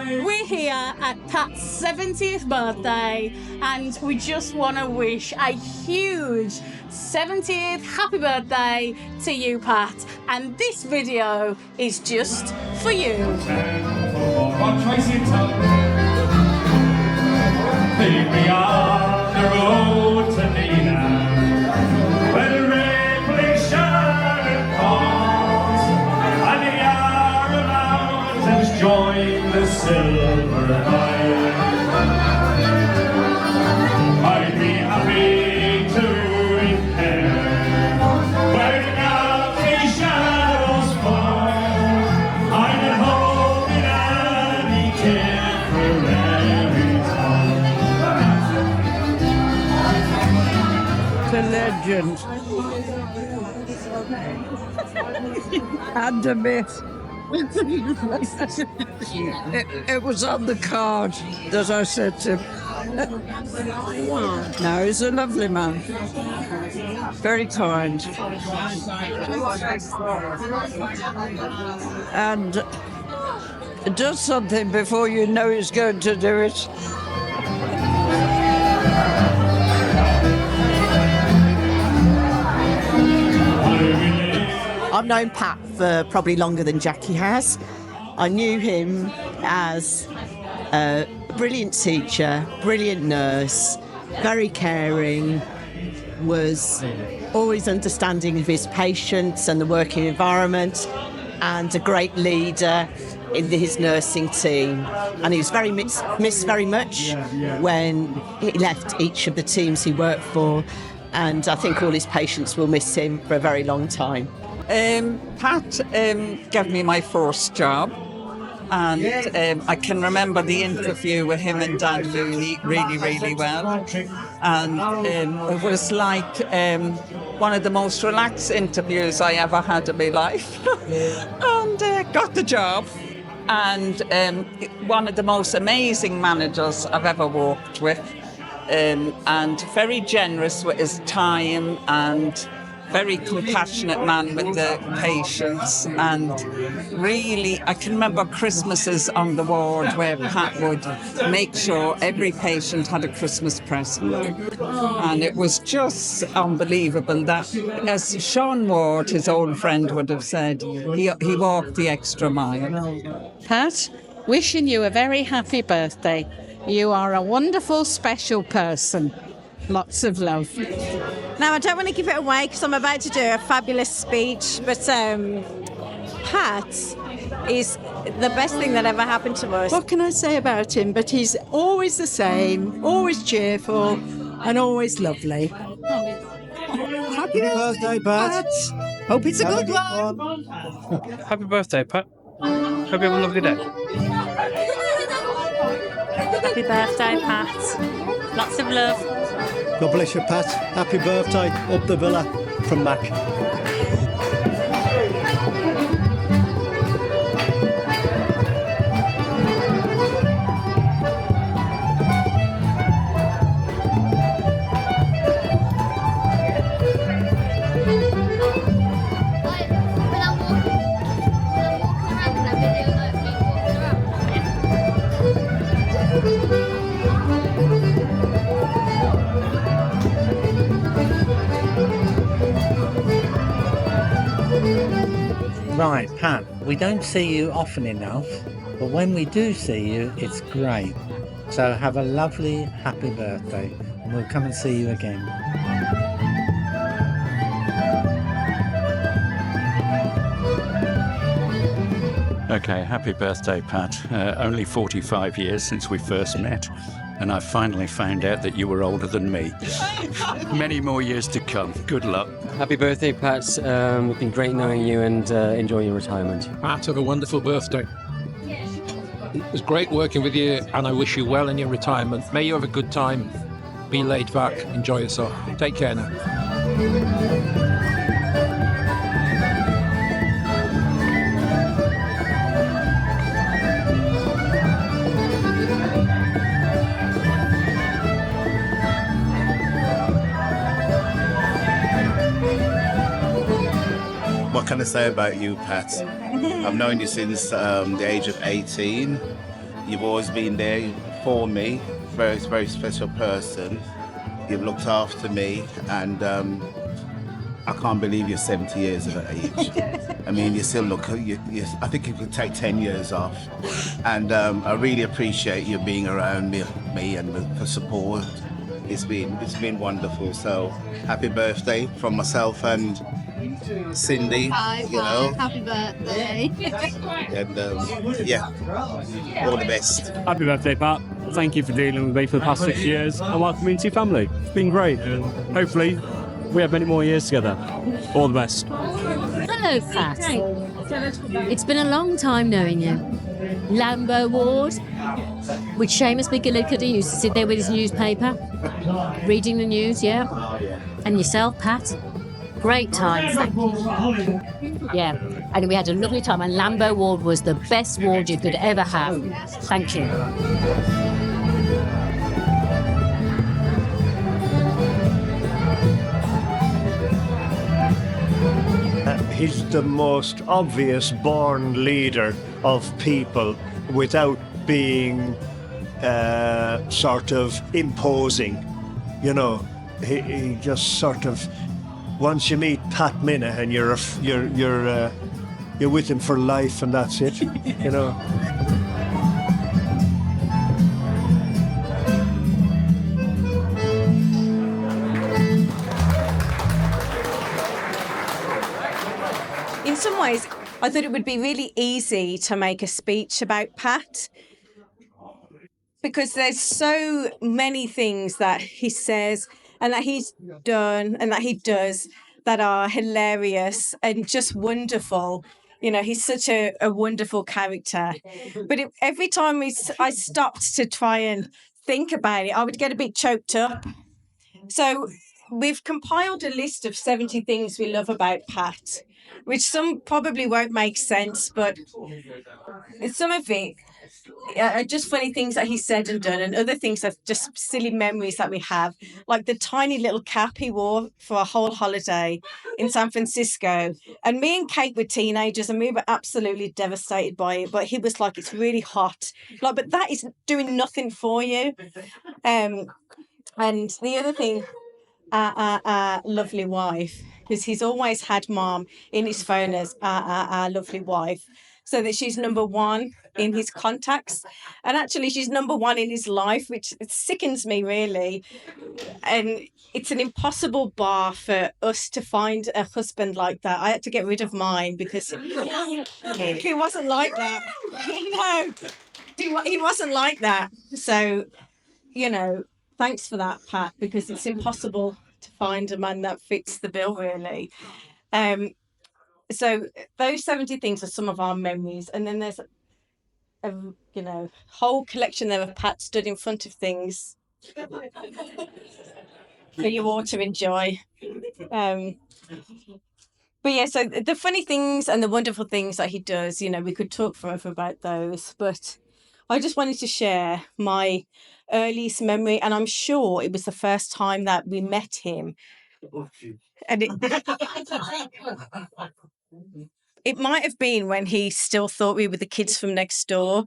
We're here at Pat's 70th birthday and we just want to wish a huge 70th happy birthday to you, Pat. And this video is just for you. Lead me on the road to Nina, where the Ripley Shannon calls, and the Yarra Mountains join the Silver Isle. I'd be happy to repair where the Alpine shadows fall. I'm at home in any Tipperary town. The legend. And a bit. It was on the card that I said to him. No, he's a lovely man. Very kind. And does something before you know he's going to do it. I've known Pat for probably longer than Jackie has. I knew him as a brilliant teacher, brilliant nurse, very caring, was always understanding of his patients and the working environment, and a great leader in his nursing team. And he was very missed very much when he left each of the teams he worked for, and I think all his patients will miss him for a very long time. Pat gave me my first job, and I can remember the interview with him and Dan really well. And it was like one of the most relaxed interviews I ever had in my life. And got the job. And one of the most amazing managers I've ever worked with, and very generous with his time, and very compassionate man with the patients. And really, I can remember Christmases on the ward where Pat would make sure every patient had a Christmas present. And it was just unbelievable that, as Sean Ward, his old friend, would have said, he walked the extra mile. Pat, wishing you a very happy birthday. You are a wonderful, special person. Lots of love. Now, I don't want to give it away because I'm about to do a fabulous speech, but Pat is the best thing that ever happened to us. What can I say about him? But he's always the same, always cheerful and always lovely. Happy birthday, Pat. Hope it's a good one. Happy birthday, Pat. Hope you have a lovely day. Happy birthday, Pat. Lots of love. God bless you, Pat. Happy birthday, up the villa from Mac. Right, Pat, we don't see you often enough, but when we do see you, it's great. So have a lovely, happy birthday, and we'll come and see you again. Okay, happy birthday, Pat. Only 45 years since we first met, and I finally found out that you were older than me. Many more years to come. Good luck. Happy birthday, Pat. It's been great knowing you, and enjoy your retirement. Pat, have a wonderful birthday. It was great working with you, and I wish you well in your retirement. May you have a good time. Be laid back. Enjoy yourself. Take care now. What can I say about you, Pat? I've known you since the age of 18, You've always been there for me. Very, very special person. You've looked after me, and I can't believe you're 70 years of age. I mean, you still look, I think you could take 10 years off. And I really appreciate you being around me and the support. It's been wonderful. So happy birthday from myself and Cindy. Happy birthday. And yeah, all the best. Happy birthday, Pat. Thank you for dealing with me for the past 6 years and welcome me into your family. It's been great. Hopefully, we have many more years together. All the best. Hello, Pat. It's been a long time knowing you. Lambo Ward, with Seamus McGillicuddy used to sit there with his newspaper, reading the news, yeah? And yourself, Pat? Great times, thank you. Yeah, and we had a lovely time, and Lambo Ward was the best ward you could ever have. Thank you. He's the most obvious born leader of people without being sort of imposing. You know, he just sort of, once you meet Pat Minihane, you're with him for life, and that's it. You know. In some ways, I thought it would be really easy to make a speech about Pat because there's so many things that he says and that he's done and that he does that are hilarious and just wonderful. You know, he's such a wonderful character. But every time I stopped to try and think about it, I would get a bit choked up. So we've compiled a list of 70 things we love about Pat, which some probably won't make sense, but some of it are just funny things that he said and done, and other things are just silly memories that we have, like the tiny little cap he wore for a whole holiday in San Francisco. And me and Kate were teenagers and we were absolutely devastated by it, but he was like, it's really hot. Like, but that is doing nothing for you. And the other thing, lovely wife, because he's always had Mom in his phone as lovely wife, so that she's number one in his contacts, and actually she's number one in his life, which it sickens me really. And it's an impossible bar for us to find a husband like that. I had to get rid of mine because he wasn't like that. No, he wasn't like that. So, you know, thanks for that, Pat, because it's impossible to find a man that fits the bill, really. So those 70 things are some of our memories. And then there's a whole collection there of Pat stood in front of things for you all to enjoy. But yeah, so the funny things and the wonderful things that he does, you know, we could talk forever about those, but I just wanted to share my earliest memory, and I'm sure it was the first time that we met him. And it might have been when he still thought we were the kids from next door.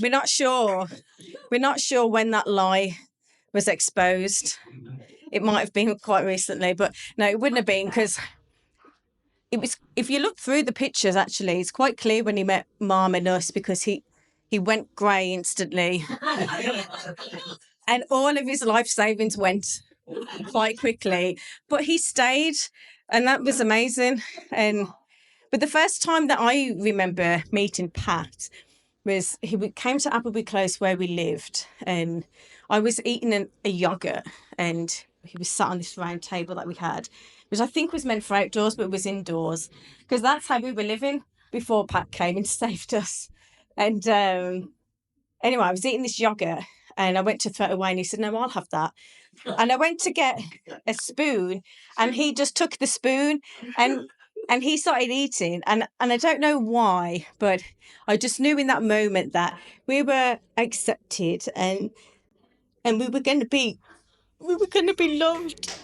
We're not sure. We're not sure when that lie was exposed. It might have been quite recently, but no, it wouldn't have been, because it was, if you look through the pictures, actually, it's quite clear when he met Mum and us, because he went grey instantly. And all of his life savings went quite quickly. But he stayed, and that was amazing. But the first time that I remember meeting Pat was he came to Appleby Close where we lived, and I was eating a yoghurt, and he was sat on this round table that we had, which I think was meant for outdoors, but it was indoors, because that's how we were living before Pat came and saved us. And anyway, I was eating this yoghurt, and I went to throw it away, and he said, no, I'll have that. And I went to get a spoon, and he just took the spoon, and he started eating. And I don't know why, but I just knew in that moment that we were accepted, and we were going to be loved.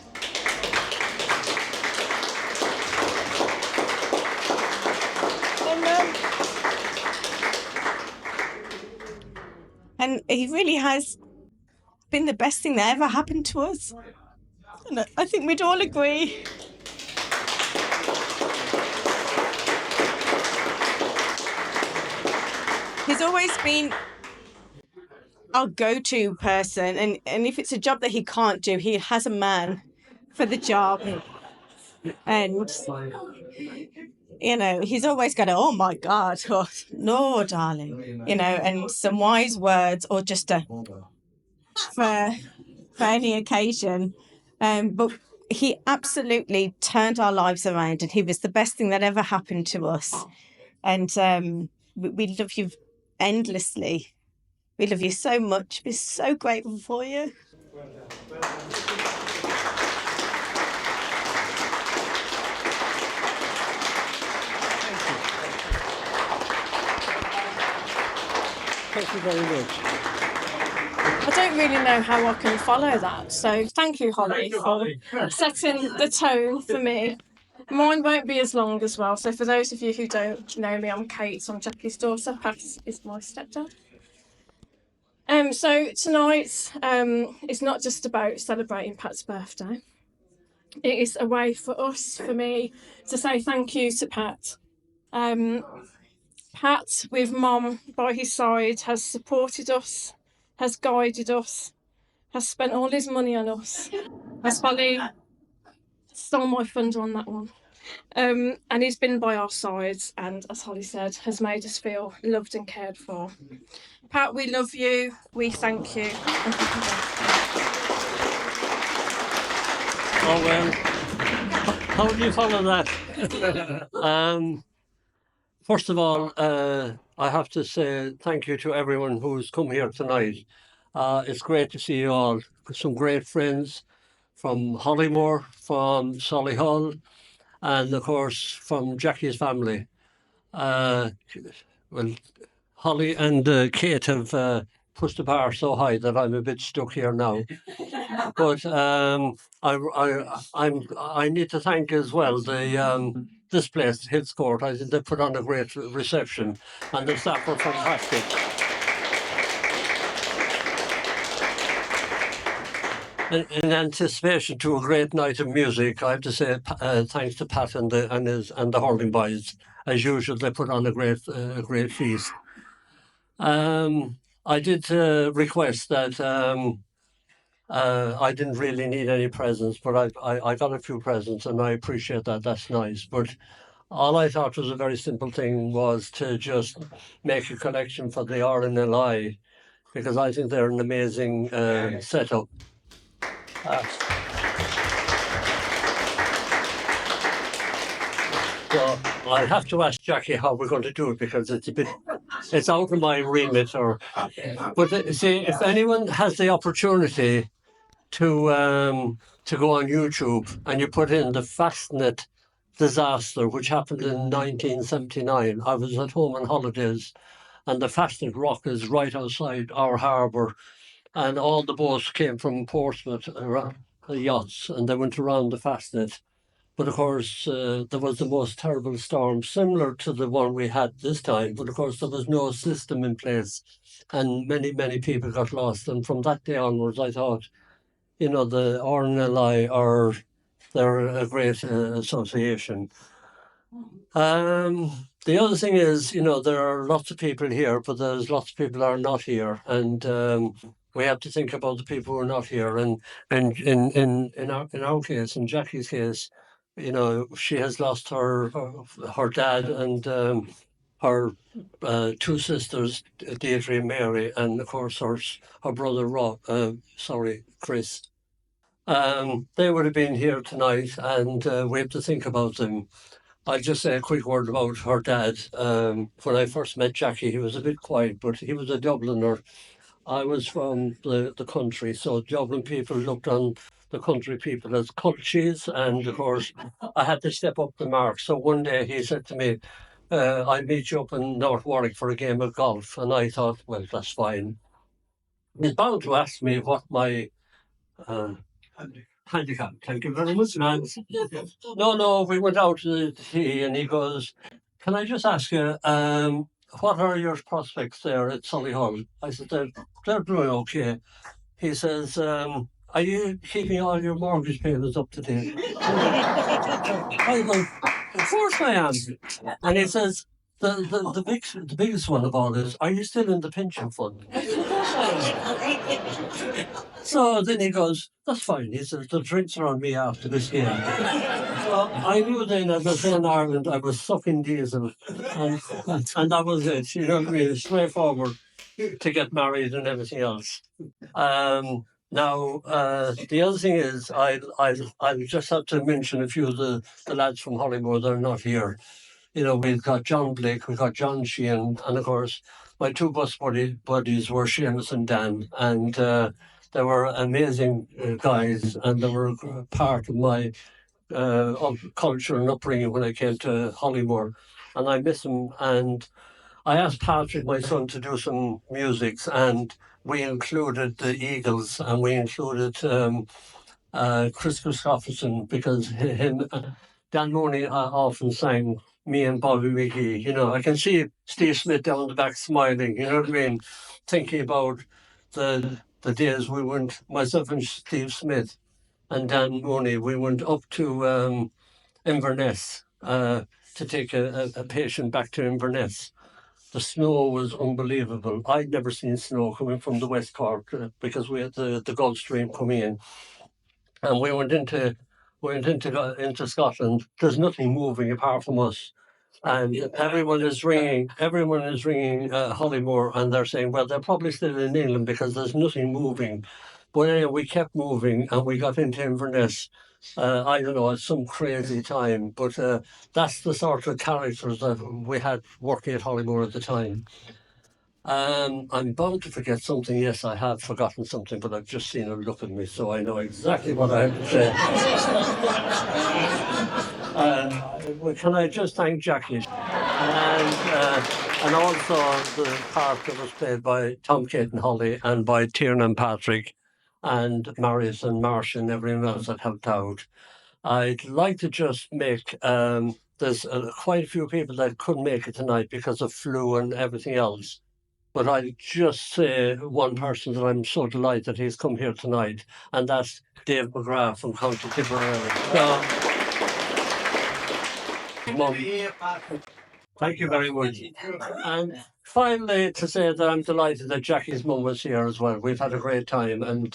And he really has been the best thing that ever happened to us. And I think we'd all agree. He's always been our go-to person, and if it's a job that he can't do, he has a man for the job. And he's always got oh my God, or no, darling, and some wise words, or just for any occasion. But he absolutely turned our lives around, and he was the best thing that ever happened to us. And we love you endlessly. We love you so much. We're so grateful for you. Thank you very much. I don't really know how I can follow that, so thank you, Holly, for setting the tone for me. Mine won't be as long as well, so for those of you who don't know me, I'm Kate, I'm Jackie's daughter, Pat is my stepdad. So tonight is not just about celebrating Pat's birthday. It is a way for us, for me, to say thank you to Pat. Pat, with Mum by his side, has supported us, has guided us, has spent all his money on us. As Holly stole my thunder on that one. And he's been by our sides, and as Holly said, has made us feel loved and cared for. Pat, we love you, we thank you. Oh, well, how do you follow that? First of all, I have to say thank you to everyone who's come here tonight. It's great to see you all. Some great friends from Hollymore, from Solihull, and of course from Jackie's family. Well, Holly and Kate have pushed the bar so high that I'm a bit stuck here now. But I need to thank as well this place, Hills Court. I think they put on a great reception, and the staff were fantastic. In anticipation to a great night of music, I have to say thanks to Pat and the Hurling boys. As usual, they put on a great feast. I did request that I didn't really need any presents, but I got a few presents, and I appreciate that. That's nice. But all I thought was a very simple thing was to just make a collection for the RNLI, because I think they're an amazing setup. So I'll have to ask Jackie how we're going to do it, because it's out of my remit. But see, if anyone has the opportunity to go on YouTube and you put in the Fastnet disaster, which happened in 1979, I was at home on holidays, and the Fastnet Rock is right outside our harbour, and all the boats came from Portsmouth, the yachts, and they went around the Fastnet. But of course, there was the most terrible storm, similar to the one we had this time. But of course, there was no system in place, and many, many people got lost. And from that day onwards, I thought, the RNLI they're a great association. The other thing is, there are lots of people here, but there's lots of people that are not here, and we have to think about the people who are not here. And in our case, in Jackie's case, she has lost her dad and her two sisters, Deirdre and Mary, and of course her brother Chris. They would have been here tonight, and we have to think about them. I'll just say a quick word about her dad. When I first met Jackie, he was a bit quiet, but he was a Dubliner. I was from the country, so Dublin people looked on the country people as culchies, and of course I had to step up the mark. So one day he said to me, I'll meet you up in North Warwick for a game of golf. And I thought, well, that's fine. He's bound to ask me what my handicap. Thank you very much, man. No, we went out to the tea, and he goes, can I just ask you, what are your prospects there at Solihull? I said, they're doing okay. He says, are you keeping all your mortgage payments up to date? I go, of course I am. And he says, the biggest one of all is, are you still in the pension fund? So then he goes, that's fine. He says, the drinks are on me after this game. So I knew then as I was in Ireland, I was sucking diesel. And that was it. You know what I mean? Straightforward to get married and everything else. Now, the other thing is, I just have to mention a few of the lads from Hollymore that are not here. You know, we've got John Blake, we've got John Sheehan, and of course, my two bus buddies were Seamus and Dan, and they were amazing guys, and they were part of my culture and upbringing when I came to Hollymore, and I miss them. And I asked Patrick, my son, to do some music, and we included the Eagles, and we included Chris Christopherson, because Dan Mooney often sang Me and Bobby McGee. You know, I can see Steve Smith down the back smiling, you know what I mean, thinking about the days we went, myself and Steve Smith and Dan Mooney, we went up to Inverness to take a patient back to Inverness. The snow was unbelievable. I'd never seen snow coming from the West Cork because we had the Gulf Stream coming in. And we went into Scotland. There's nothing moving apart from us. And everyone is ringing Hollymore, and they're saying, well, they're probably still in England because there's nothing moving. But anyway, we kept moving and we got into Inverness. I don't know, at some crazy time, but that's the sort of characters that we had working at Hollymore at the time. I'm bound to forget something. Yes, I have forgotten something, but I've just seen her look at me, so I know exactly what I have to say. Can I just thank Jackie? And also the part that was played by Tom Caton Holly and by Tiernan Patrick and Marius and Marcia and everyone else that helped out. I'd like to just make, there's quite a few people that couldn't make it tonight because of flu and everything else. But I'll just say one person that I'm so delighted he's come here tonight, and that's Dave McGrath from County Tipperary. Thank you very much. And finally, to say that I'm delighted that Jackie's mum was here as well. We've had a great time, and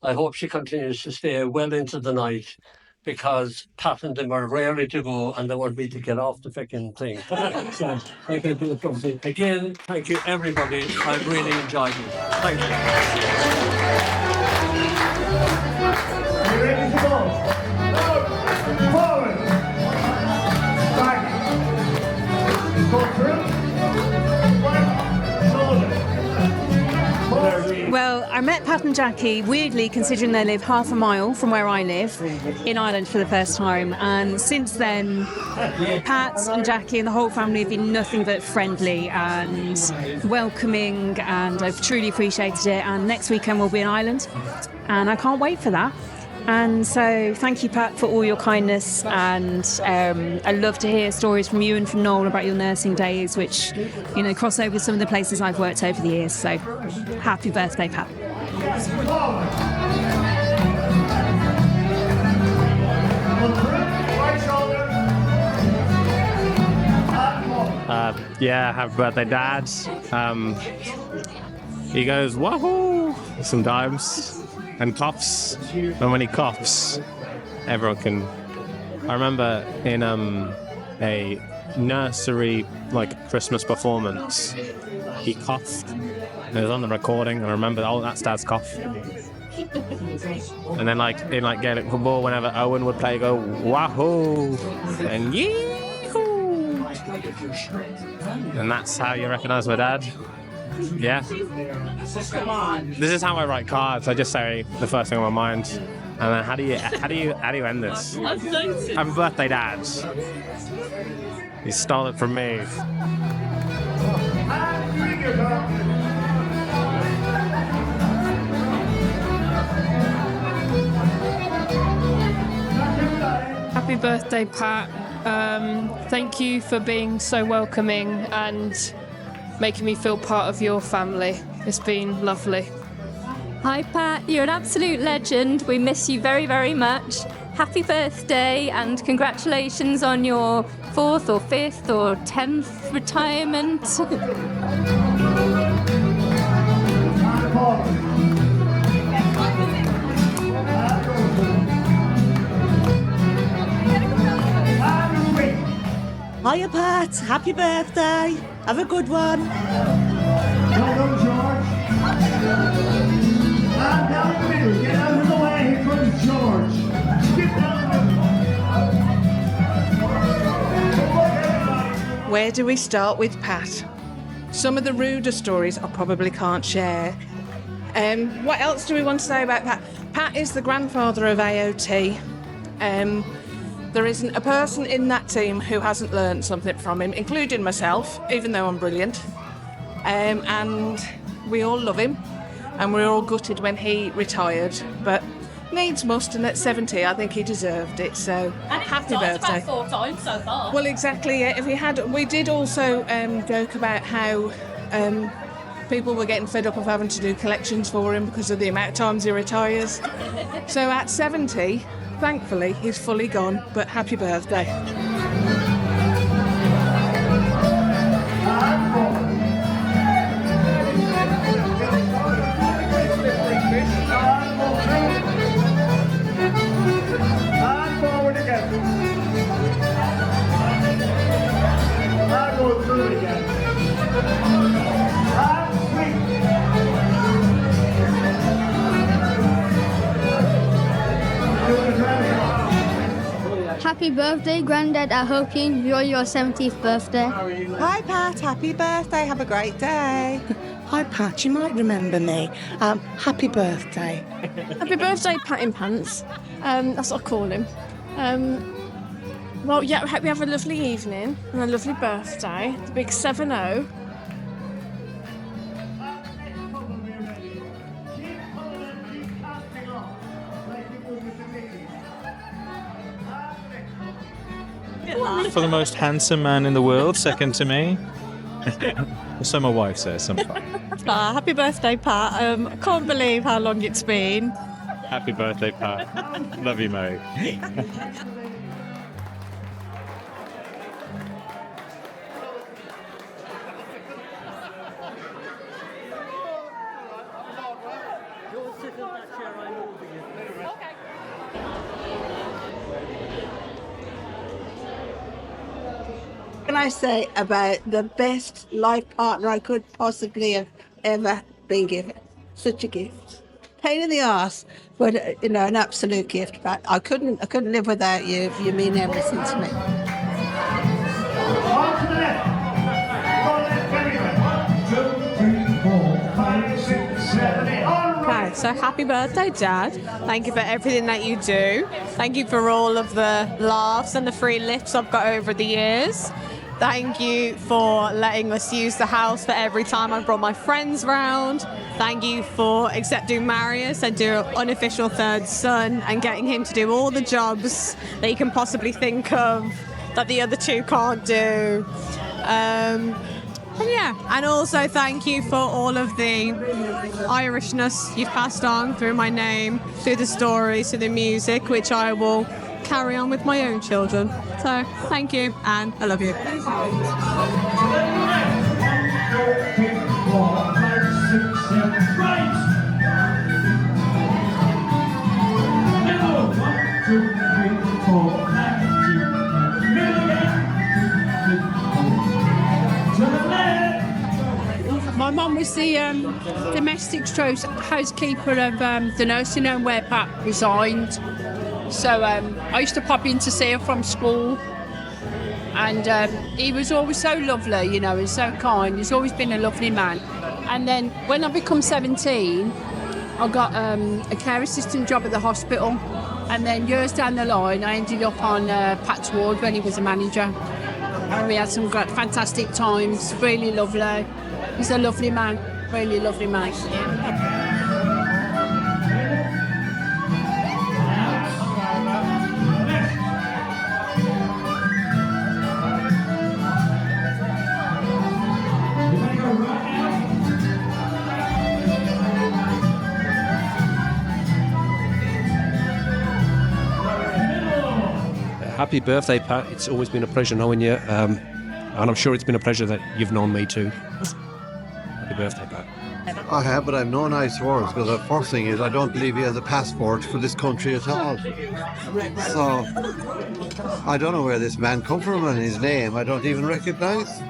I hope she continues to stay well into the night, because Pat and them are rarely to go, and they want me to get off the fucking thing. So I can do something. Again, thank you everybody. I've really enjoyed it. Thank you. Are you ready to go? Forward. Back. Go through. One. Shoulder. Well, I met Pat and Jackie, weirdly, considering they live half a mile from where I live, in Ireland for the first time. And since then, Pat and Jackie and the whole family have been nothing but friendly and welcoming, and I've truly appreciated it. And next weekend we'll be in Ireland, and I can't wait for that. And so thank you, Pat, for all your kindness, and I love to hear stories from you and from Noel about your nursing days, which, you know, cross over some of the places I've worked over the years. So happy birthday, Pat. Yeah, happy birthday, Dad. He goes, wahoo, sometimes. And coughs, and when he coughs, everyone can. I remember in a nursery Christmas performance, he coughed. It was on the recording, and I remember, oh, that's Dad's cough. And then in Gaelic football, whenever Owen would play, go wahoo and yee-hoo, and that's how you recognise my dad. Yeah. This is how I write cards. I just say the first thing on my mind, and then how do you end this? Happy birthday, Dad. He stole it from me. Happy birthday, Pat. Thank you for being so welcoming and making me feel part of your family. It's been lovely. Hi Pat, you're an absolute legend. We miss you very, very much. Happy birthday and congratulations on your 4th or 5th or 10th retirement. Hiya, Pat. Happy birthday. Have a good one. Well done, George. And down the middle. Get out of the way. Here comes George. Get down the middle. Where do we start with Pat? Some of the ruder stories I probably can't share. What else do we want to say about Pat? Pat is the grandfather of AOT. There isn't a person in that team who hasn't learned something from him, including myself, even though I'm brilliant. And we all love him, and we're all gutted when he retired, but needs must, and at 70 I think he deserved it, so happy birthday. About 4 times so far. Well, exactly, yeah. If we did also joke about how people were getting fed up of having to do collections for him because of the amount of times he retires. So at 70, thankfully, he's fully gone, but happy birthday. And forward again. And go through it again. And sweep. Happy birthday, Grandad. I hope you enjoy your 70th birthday. Hi, Pat. Happy birthday. Have a great day. Hi, Pat. You might remember me. Happy birthday. Happy birthday, Pat in Pants. That's what I call him. Well, yeah, I hope you have a lovely evening and a lovely birthday. The big 7-0. For the most handsome man in the world, second to me. So my wife says sometimes. Happy birthday, Pat. I can't believe how long it's been. Happy birthday, Pat. Love you, Mary. Can I say about the best life partner I could possibly have ever been given? Such a gift. Pain in the arse, but an absolute gift. But I couldn't live without you. You mean everything to me. On to the left. Go left, everyone. 1, 2, 3, 4, 5, 6, 7, 8. All right. Okay, so happy birthday, Dad. Thank you for everything that you do. Thank you for all of the laughs and the free lifts I've got over the years. Thank you for letting us use the house for every time I brought my friends round. Thank you for accepting Marius and your unofficial third son and getting him to do all the jobs that you can possibly think of that the other two can't do. And also thank you for all of the Irishness you've passed on through my name, through the stories, through the music, which I will carry on with my own children. So thank you, and I love you. My mum was the domestic housekeeper of the nursing home where Pat resigned. So I used to pop in to see her from school, and he was always so lovely, and so kind. He's always been a lovely man. And then when I become 17, I got a care assistant job at the hospital, and then years down the line, I ended up on Pat's ward when he was a manager. And we had some great, fantastic times, really lovely. He's a lovely man, really lovely man. Happy birthday, Pat. It's always been a pleasure knowing you. And I'm sure it's been a pleasure that you've known me too. Happy birthday, Pat. I have, but I've no nice words, because the first thing is I don't believe he has a passport for this country at all. So, I don't know where this man come from and his name I don't even recognise.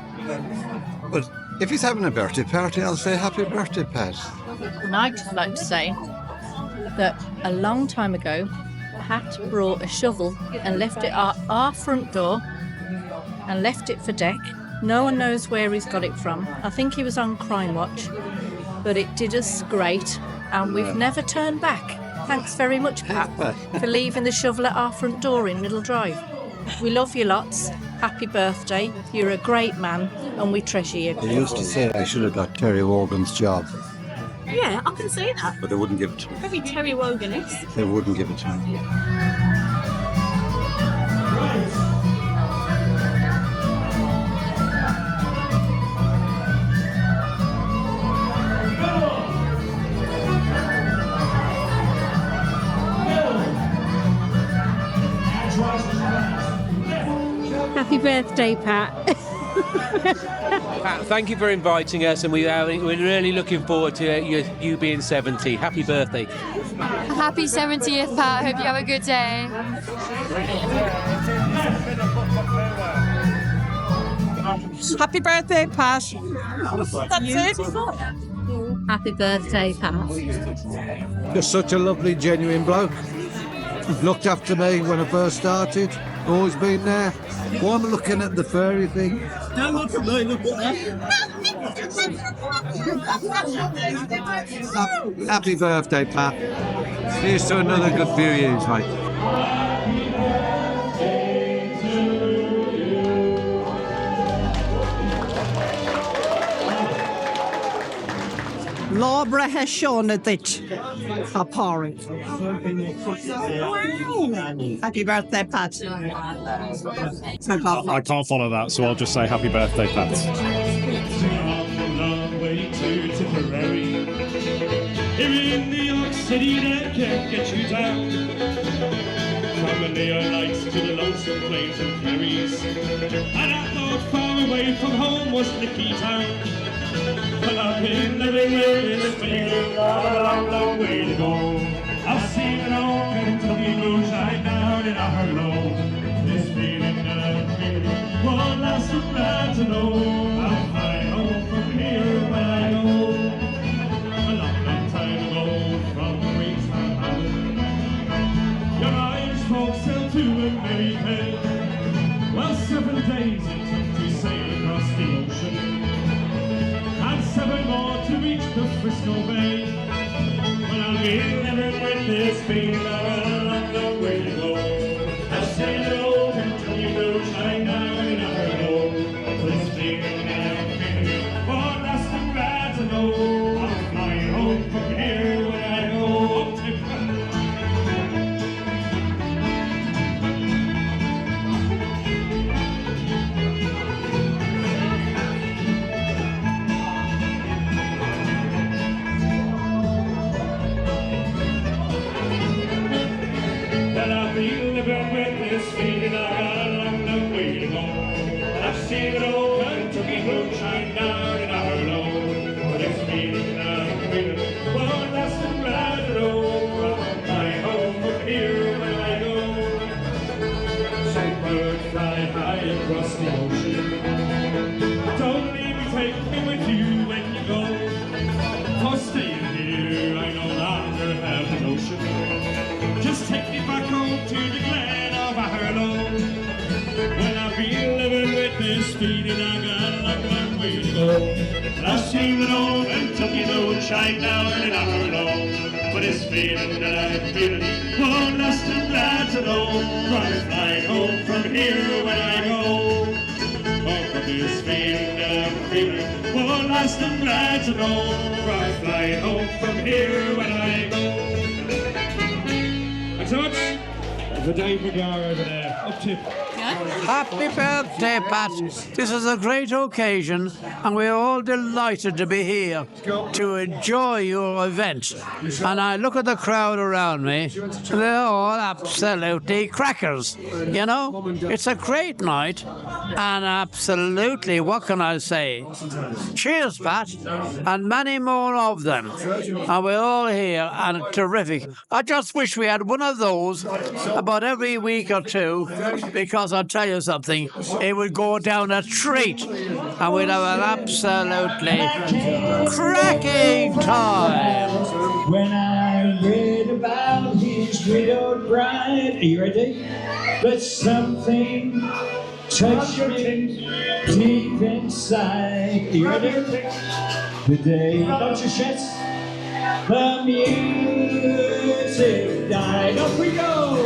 But if he's having a birthday party, I'll say happy birthday, Pat. And I'd just like to say that a long time ago, Pat brought a shovel and left it at our front door and left it for deck. No one knows where he's got it from. I think he was on Crime Watch, but it did us great and we've never turned back. Thanks very much, Pat, for leaving the shovel at our front door in Middle Drive. We love you lots. Happy birthday. You're a great man and we treasure you. They used to say I should have got Terry Wogan's job, Yeah, I can see that. but they wouldn't give it to me. Maybe Terry Wogan is. They wouldn't give it to me. Happy birthday, Pat. Pat, thank you for inviting us, and we're really looking forward to you being 70. Happy birthday. Happy 70th, Pat. Hope you have a good day. Happy birthday, Pat. That's it. Happy birthday, Pat. You're such a lovely, genuine bloke. You've looked after me when I first started. Always been there. Why am I looking at the furry thing? Don't look at me, look at Happy birthday, Pat. Here's to another good few years, mate. Laura has shown it a parent. Happy birthday, Pat. I can't follow that, so I'll just say happy birthday, Pat. Here in New York City, they can't get you down. From the neon lights to the lonesome plains and ferries. And I thought far away from home was Nicky Town. But I've been living with this feeling a long, long way to go. I've seen an old Kentucky blue shine down in a Harlow. This feeling that I'm feeling won't last for glad to know. I'll fly home from here when I go. A long, long time ago from Queenstown Island. Your Irish folks sail to America. Well, 7 days it took to sail across the ocean. And 7 more to reach the Frisco Bay. When I'll be living with this feeling, a long, long way to go. I've seen the old Kentucky blue shine down in a Harlow. This feeling that I'm feeling won't last for glad to know. I'll fly home from here when I go up to living with this feeling, I got a long, long way to go. I've seen an old Kentucky blue shine down in a Harlow. This feeling that I'm feeling won't last for glad to know. I'll fly home from here when I go. Some bird fly high across the ocean. Don't leave me, take me with you when you go. For staying here, I no longer have the notion. Just take me back home to the glen of a Harlow. When I've been living with this feeling, I got a long, long way to go. I've seen an old Kentucky moon shine down in a Harlow. But this feeling that I'm feeling won't last, I'm glad to know. I'll fly home from here when I go. Oh, for this feeling that I'm feeling won't last, I'm glad to know. I'll fly home from here when I go. Thanks so much. There's a Dave McGar over there. Up tip. Happy birthday, Pat. This is a great occasion, and we're all delighted to be here to enjoy your event. And I look at the crowd around me, they're all absolutely crackers. You know, it's a great night, and absolutely, what can I say? Cheers, Pat, and many more of them. And we're all here, and terrific. I just wish we had one of those about every week or two, because I'll tell you something, it would go down a treat, and we'd have an absolutely cracking time. When I read about his widowed bride, are you ready? But something touched me deep inside. Are you ready? The day, don't you shit? The music died. Off we go!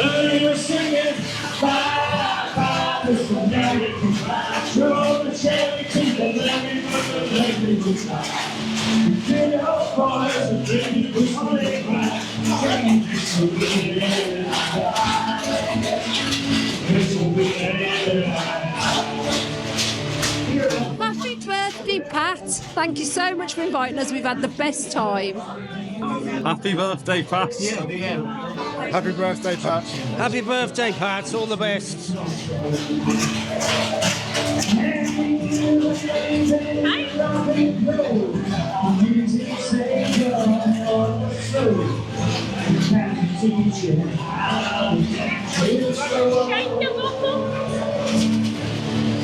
And you were singing, bye, bye, Mr. American Pie. Drove the cherry to the lemon, but the lemon was high. You did your voice, and then you was only right. Singing, this will be the end. This will be the end. Happy birthday, Pat. Thank you so much for inviting us. We've had the best time. Happy birthday, Pat. Happy birthday, Pat. Happy birthday, Pat. All the best.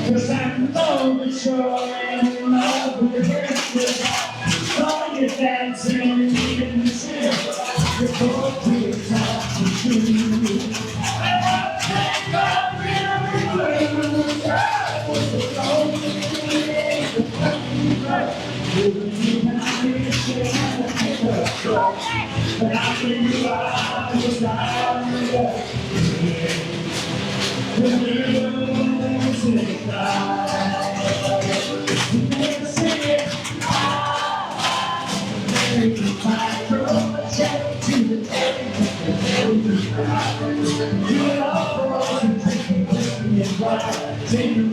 Cause I know that you're in love with Christmas. Saw you dancing in the city. You're both to the top of the tree. Take